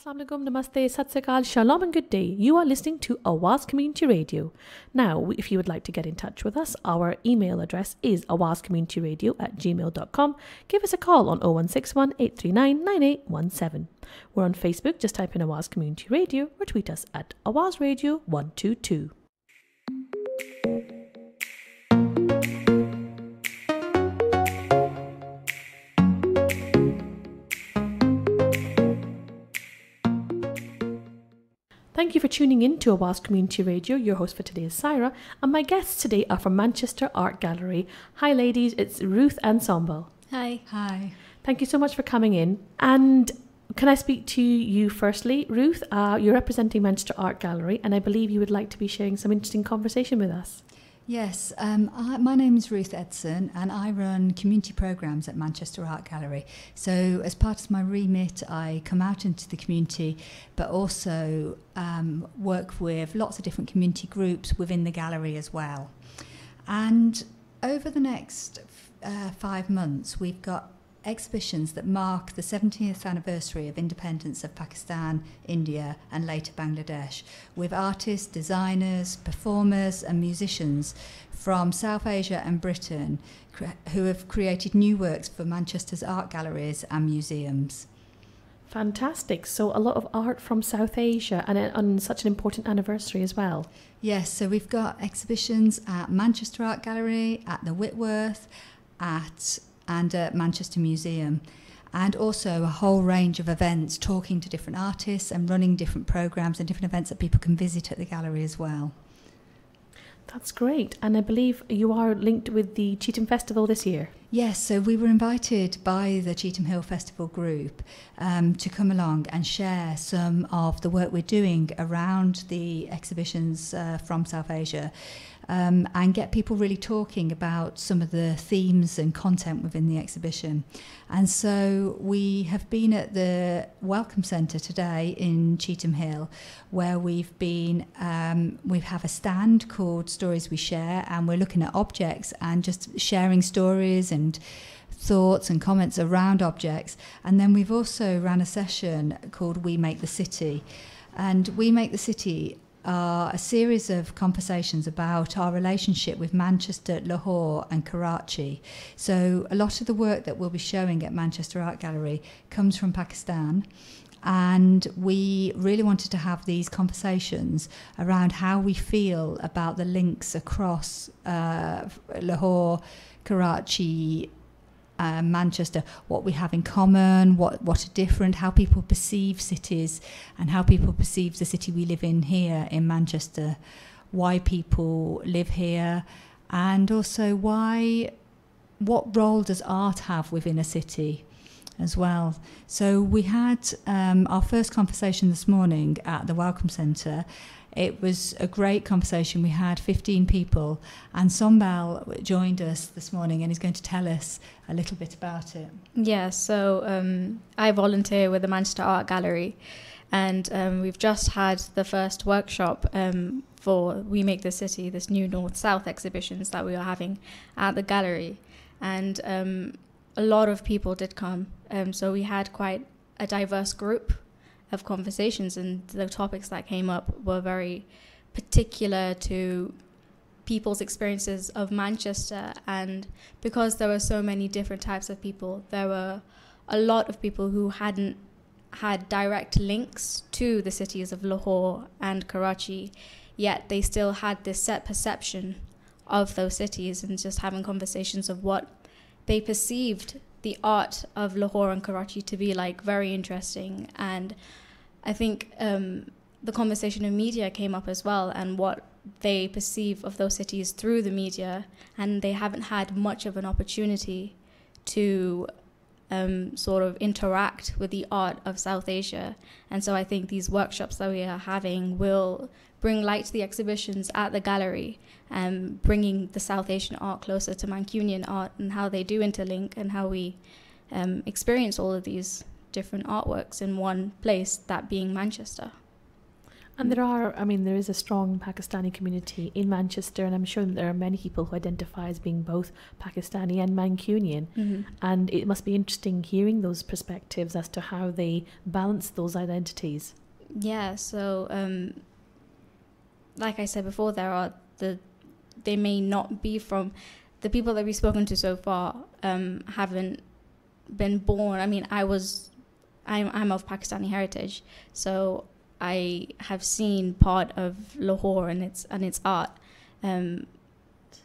Assalamu alaikum, namaste, sat sri akal, shalom and good day. You are listening to Awaz Community Radio. Now, if you would like to get in touch with us, our email address is awazcommunityradio@gmail.com. Give us a call on 0161 839 9817. We're on Facebook, just type in Awaz Community Radio or tweet us at Awaz Radio 122. Thank you for tuning in to Awaz Community Radio. Your host for today is Syra, and my guests today are from Manchester Art Gallery. Hi ladies, it's Ruth and Sonbal. Hi. Hi. Thank you so much for coming in. And can I speak to you firstly? Ruth, you're representing Manchester Art Gallery, and I believe you would like to be sharing some interesting conversation with us. Yes, my name is Ruth Edson and I run community programmes at Manchester Art Gallery. So as part of my remit, I come out into the community, but also work with lots of different community groups within the gallery as well. And over the next 5 months, we've got exhibitions that mark the 70th anniversary of independence of Pakistan, India and later Bangladesh, with artists, designers, performers and musicians from South Asia and Britain who have created new works for Manchester's art galleries and museums. Fantastic. So a lot of art from South Asia and on such an important anniversary as well. Yes, so we've got exhibitions at Manchester Art Gallery, at the Whitworth, and at Manchester Museum, and also a whole range of events talking to different artists and running different programmes and different events that people can visit at the gallery as well. That's great. And I believe you are linked with the Cheetham Festival this year. Yes, so we were invited by the Cheetham Hill Festival group to come along and share some of the work we're doing around the exhibitions from South Asia. And get people really talking about some of the themes and content within the exhibition. And so we have been at the Welcome Centre today in Cheetham Hill, where we have a stand called Stories We Share, and we're looking at objects and just sharing stories and thoughts and comments around objects. And then we've also ran a session called We Make the City. And We Make the City are a series of conversations about our relationship with Manchester, Lahore and Karachi. So a lot of the work that we'll be showing at Manchester Art Gallery comes from Pakistan, and we really wanted to have these conversations around how we feel about the links across Lahore, Karachi, Manchester, what we have in common, what are different, how people perceive cities and how people perceive the city we live in here in Manchester, why people live here, and also what role does art have within a city as well. So we had our first conversation this morning at the Welcome Centre. It was a great conversation. We had 15 people, and Sonbal joined us this morning and is going to tell us a little bit about it. Yeah, so I volunteer with the Manchester Art Gallery, and we've just had the first workshop for We Make the City, this new North-South exhibitions that we are having at the gallery. And a lot of people did come, so we had quite a diverse group of conversations, and the topics that came up were very particular to people's experiences of Manchester. And because there were so many different types of people, there were a lot of people who hadn't had direct links to the cities of Lahore and Karachi, yet they still had this set perception of those cities, and just having conversations of what they perceived the art of Lahore and Karachi to be like, very interesting. And I think the conversation of media came up as well, and what they perceive of those cities through the media, and they haven't had much of an opportunity to sort of interact with the art of South Asia. And so I think these workshops that we are having will bring light to the exhibitions at the gallery, bringing the South Asian art closer to Mancunian art and how they do interlink, and how we experience all of these different artworks in one place, that being Manchester. And there is a strong Pakistani community in Manchester, and I'm sure that there are many people who identify as being both Pakistani and Mancunian. Mm-hmm. And it must be interesting hearing those perspectives as to how they balance those identities. Yeah, so like I said before, they may not be from the people that we've spoken to so far. Haven't been born. I mean, I'm of Pakistani heritage, so I have seen part of Lahore and its art. So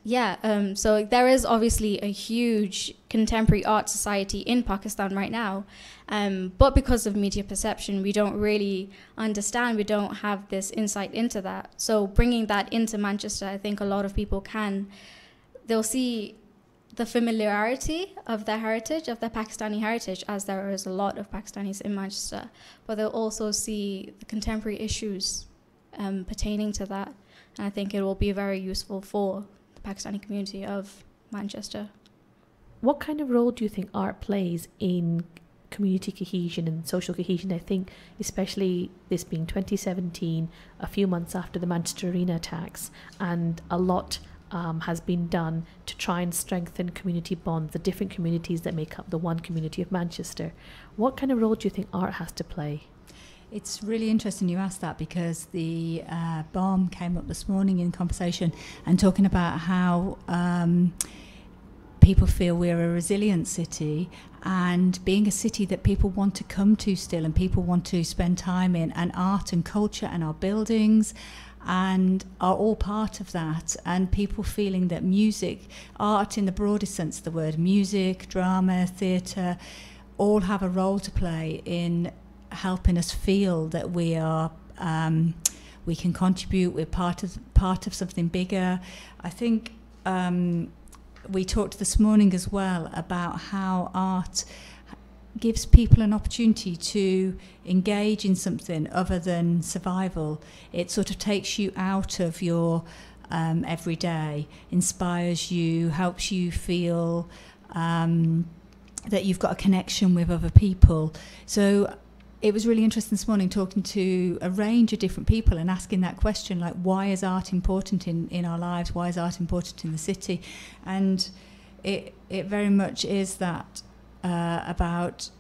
there is obviously a huge contemporary art society in Pakistan right now, but because of media perception, we don't really understand. We don't have this insight into that. So bringing that into Manchester, I think a lot of people they'll see the familiarity of their heritage, of their Pakistani heritage, as there is a lot of Pakistanis in Manchester, but they'll also see the contemporary issues pertaining to that. And I think it will be very useful for the Pakistani community of Manchester. What kind of role do you think art plays in community cohesion and social cohesion? I think especially this being 2017, a few months after the Manchester Arena attacks, and a lot has been done to try and strengthen community bonds, the different communities that make up the one community of Manchester. What kind of role do you think art has to play? It's really interesting you asked that, because the bomb came up this morning in conversation and talking about how people feel we're a resilient city, and being a city that people want to come to still and people want to spend time in, and art and culture and our buildings and are all part of that, and people feeling that music, art in the broadest sense of the word, music, drama, theatre, all have a role to play in helping us feel that we are we can contribute, we're part of something bigger. I think we talked this morning as well about how art gives people an opportunity to engage in something other than survival. It sort of takes you out of your everyday, inspires you, helps you feel that you've got a connection with other people. So it was really interesting this morning talking to a range of different people and asking that question, like, why is art important in our lives? Why is art important in the city? And it very much is that about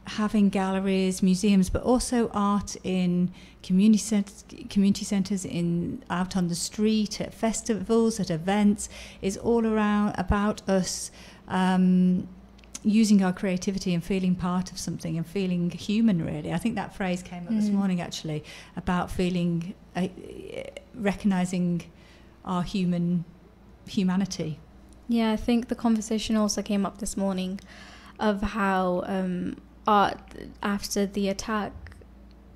having galleries, museums, but also art in community centres, out on the street, at festivals, at events, is all around about us using our creativity and feeling part of something and feeling human, really. I think that phrase came up this morning, actually, about feeling, recognising our humanity. Yeah, I think the conversation also came up this morning of how art, after the attack,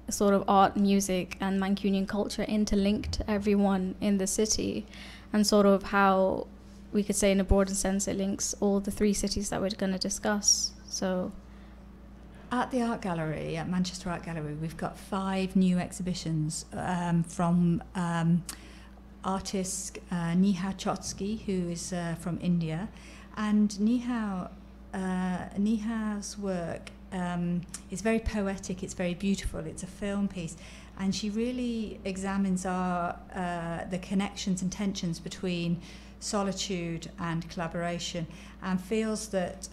sort of art, music and Mancunian culture interlinked everyone in the city, and sort of how we could say in a broader sense it links all the three cities that we're going to discuss. So at the art gallery, at Manchester Art Gallery, we've got 5 new exhibitions from artist Neha Chotsky, who is from India, and Neha's work is very poetic, it's very beautiful, it's a film piece, and she really examines the connections and tensions between solitude and collaboration, and feels that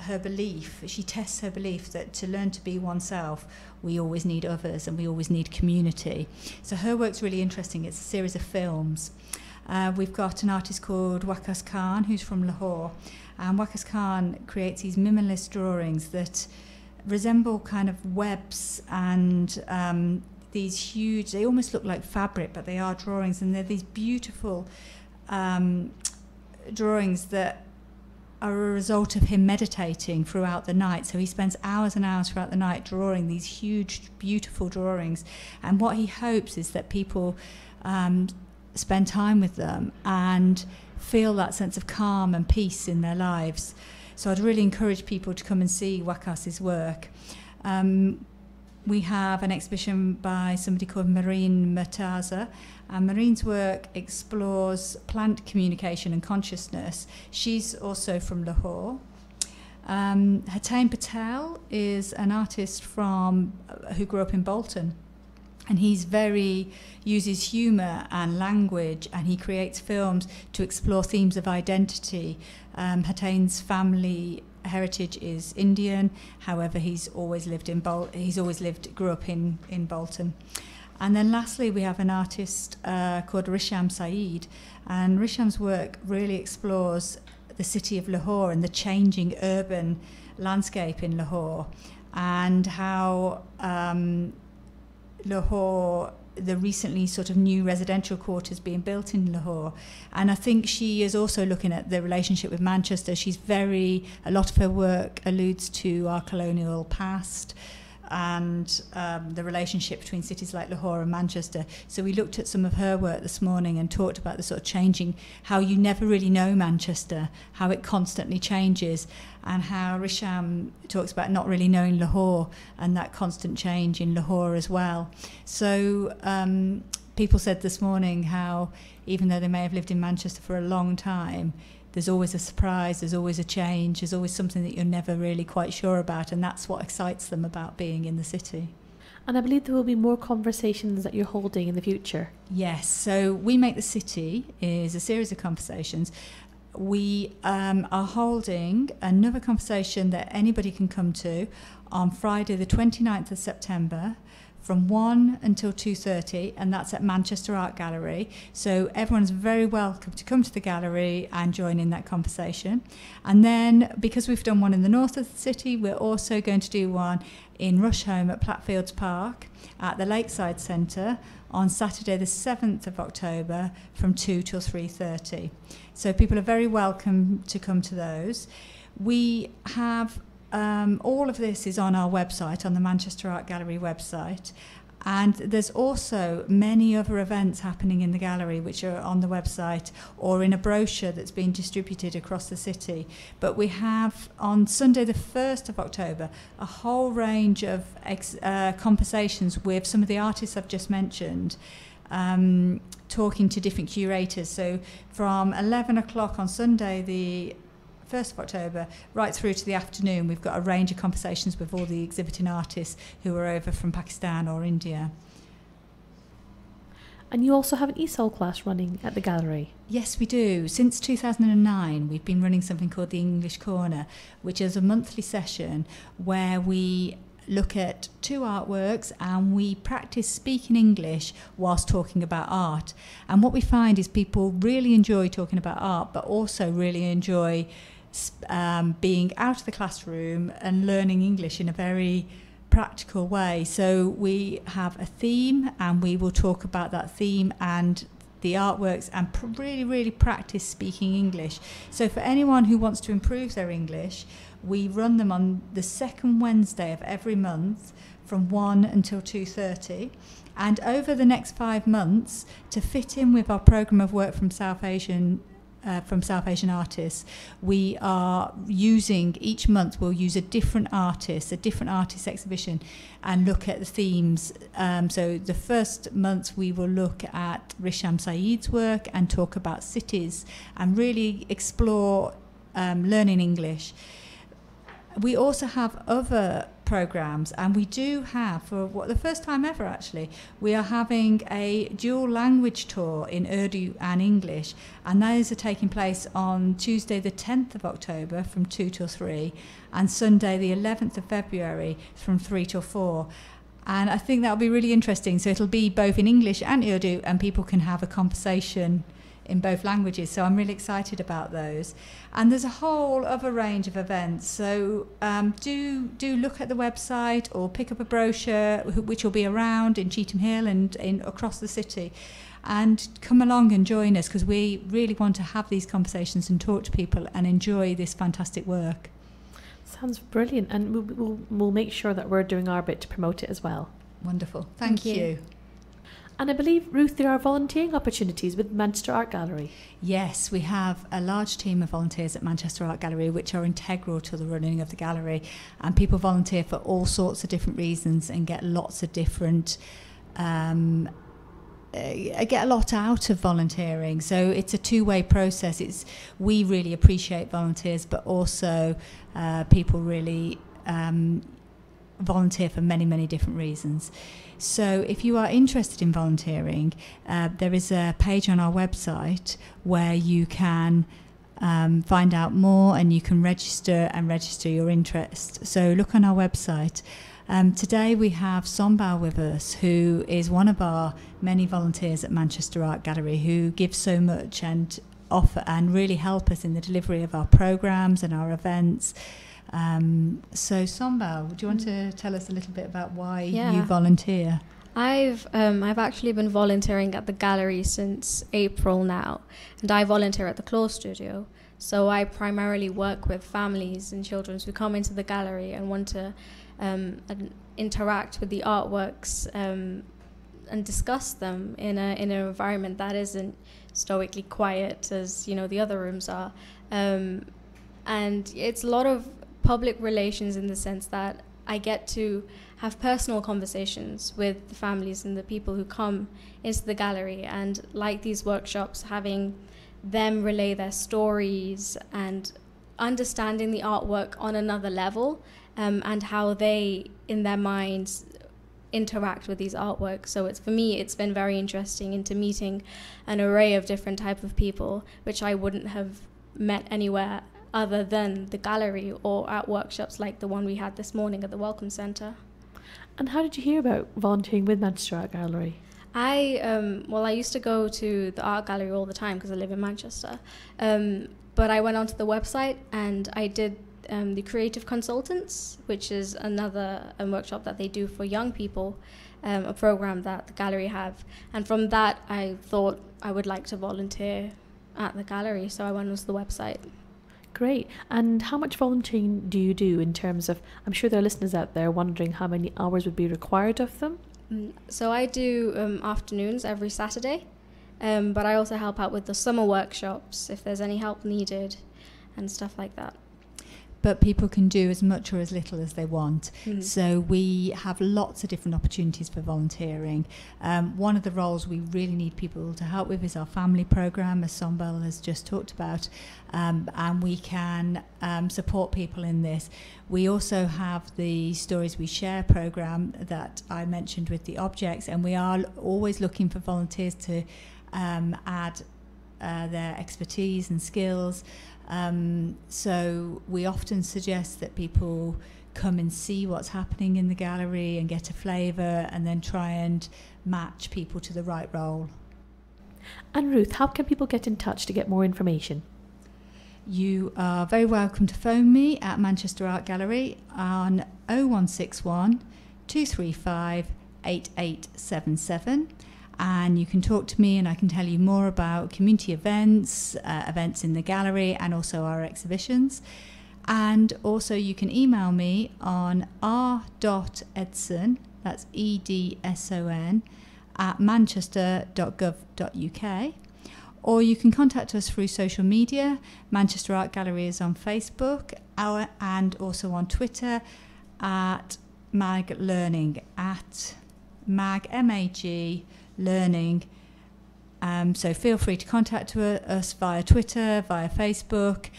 she tests her belief that to learn to be oneself, we always need others and we always need community. So her work's really interesting. It's a series of films. We've got an artist called Waqas Khan, who's from Lahore, and Waqas Khan creates these minimalist drawings that resemble kind of webs and these huge, they almost look like fabric, but they are drawings, and they're these beautiful drawings that are a result of him meditating throughout the night. So he spends hours and hours throughout the night drawing these huge, beautiful drawings, and what he hopes is that people spend time with them and feel that sense of calm and peace in their lives. So I'd really encourage people to come and see Waqas's work. We have an exhibition by somebody called Marine Murtaza, and Marine's work explores plant communication and consciousness. She's also from Lahore. Hatain Patel is an artist who grew up in Bolton, And uses humour and language, and he creates films to explore themes of identity. Hattain's family heritage is Indian, however he's always grew up in Bolton. And then lastly we have an artist called Risham Saeed, and Risham's work really explores the city of Lahore and the changing urban landscape in Lahore, and how Lahore, the recently sort of new residential quarters being built in Lahore. And I think she is also looking at the relationship with Manchester. A lot of her work alludes to our colonial past and the relationship between cities like Lahore and Manchester. So we looked at some of her work this morning and talked about the sort of changing, how you never really know Manchester, how it constantly changes, and how Risham talks about not really knowing Lahore and that constant change in Lahore as well. So people said this morning how even though they may have lived in Manchester for a long time, there's always a surprise, there's always a change, there's always something that you're never really quite sure about, and that's what excites them about being in the city. And I believe there will be more conversations that you're holding in the future. Yes, so We Make the City is a series of conversations. We are holding another conversation that anybody can come to on Friday the 29th of September from 1 until 2:30, and that's at Manchester Art Gallery. So everyone's very welcome to come to the gallery and join in that conversation. And then, because we've done one in the north of the city, we're also going to do one in Rusholme at Plattfields Park at the Lakeside Centre on Saturday the 7th of October from 2 till 3:30. So people are very welcome to come to those. We have all of this is on our website, on the Manchester Art Gallery website, and there's also many other events happening in the gallery which are on the website or in a brochure that's been distributed across the city. But we have on Sunday the 1st of October a whole range of conversations with some of the artists I've just mentioned, talking to different curators. So from 11 o'clock on Sunday the 1st of October right through to the afternoon, we've got a range of conversations with all the exhibiting artists who are over from Pakistan or India. And you also have an ESOL class running at the gallery. Yes, we do. Since 2009, we've been running something called the English Corner, which is a monthly session where we look at 2 artworks and we practice speaking English whilst talking about art. And what we find is people really enjoy talking about art, but also really enjoy being out of the classroom and learning English in a very practical way. So we have a theme and we will talk about that theme and the artworks and really practice speaking English. So for anyone who wants to improve their English, we run them on the second Wednesday of every month from 1 until 2:30. And over the next 5 months, to fit in with our programme of work from South Asian artists, we are using, each month we'll use a different artist exhibition and look at the themes. So the first month we will look at Risham Saeed's work and talk about cities and really explore learning English. We also have other programs, and we do have, for the first time ever actually, we are having a dual language tour in Urdu and English, and those are taking place on Tuesday the 10th of October from 2 till 3 and Sunday the 11th of February from 3 till 4. And I think that'll be really interesting. So it'll be both in English and Urdu, and people can have a conversation in both languages. So I'm really excited about those. And there's a whole other range of events. So do look at the website or pick up a brochure which will be around in Cheetham Hill and across the city, and come along and join us, because we really want to have these conversations and talk to people and enjoy this fantastic work. Sounds brilliant, and we'll make sure that we're doing our bit to promote it as well. Wonderful. Thank you. And I believe, Ruth, there are volunteering opportunities with Manchester Art Gallery. Yes, we have a large team of volunteers at Manchester Art Gallery which are integral to the running of the gallery, and people volunteer for all sorts of different reasons and get lots of different get a lot out of volunteering. So it's a two-way process. We really appreciate volunteers, but also people really volunteer for many, many different reasons. So if you are interested in volunteering, there is a page on our website where you can find out more, and you can register your interest. So look on our website. Today we have Sonbal with us, who is one of our many volunteers at Manchester Art Gallery, who gives so much and offer and really help us in the delivery of our programmes and our events. So Sonbal, do you want to tell us a little bit about why you volunteer? I've actually been volunteering at the gallery since April now, and I volunteer at the Claw Studio. So I primarily work with families and children who come into the gallery and want to interact with the artworks and discuss them in an environment that isn't stoically quiet as the other rooms are. And it's a lot of public relations in the sense that I get to have personal conversations with the families and the people who come into the gallery, and like these workshops, having them relay their stories and understanding the artwork on another level, and how they, in their minds, interact with these artworks. So for me, it's been very interesting into meeting an array of different types of people, which I wouldn't have met anywhere other than the gallery or at workshops like the one we had this morning at the Welcome Centre. And how did you hear about volunteering with Manchester Art Gallery? I used to go to the art gallery all the time because I live in Manchester. But I went onto the website and I did the Creative Consultants, which is another workshop that they do for young people, a program that the gallery have. And from that, I thought I would like to volunteer at the gallery, so I went onto the website. Great. And how much volunteering do you do in terms of, I'm sure there are listeners out there wondering how many hours would be required of them? So I do afternoons every Saturday, but I also help out with the summer workshops if there's any help needed and stuff like that. But people can do as much or as little as they want. So we have lots of different opportunities for volunteering. One of the roles we really need people to help with is our family programme, as Sonbal has just talked about, and we can support people in this. We also have the Stories We Share programme that I mentioned with the objects, and we are always looking for volunteers to add their expertise and skills. So we often suggest that people come and see what's happening in the gallery and get a flavour, and then try and match people to the right role. And Ruth, how can people get in touch to get more information? You are very welcome to phone me at Manchester Art Gallery on 0161 235 8877. And you can talk to me and I can tell you more about community events, events in the gallery, and also our exhibitions. And also you can email me on r.edson, that's EDSON, at manchester.gov.uk. Or you can contact us through social media. Manchester Art Gallery is on Facebook and also on Twitter at Mag Learning, at Mag, M-A-G, Learning. So feel free to contact us via Twitter, via Facebook.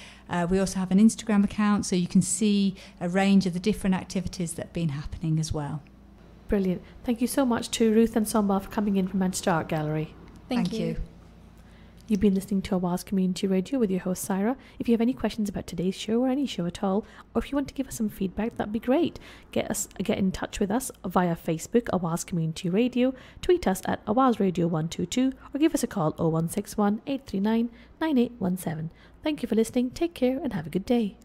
We also have an Instagram account, so you can see a range of the different activities that have been happening as well. Brilliant. Thank you so much to Ruth and Sonbal for coming in from Manchester Art Gallery. Thank you. You've been listening to Awaz Community Radio with your host, Saira. If you have any questions about today's show or any show at all, or if you want to give us some feedback, that'd be great. Get in touch with us via Facebook, Awaz Community Radio, tweet us at Awaz Radio 122, or give us a call 0161 839 9817. Thank you for listening, take care, and have a good day.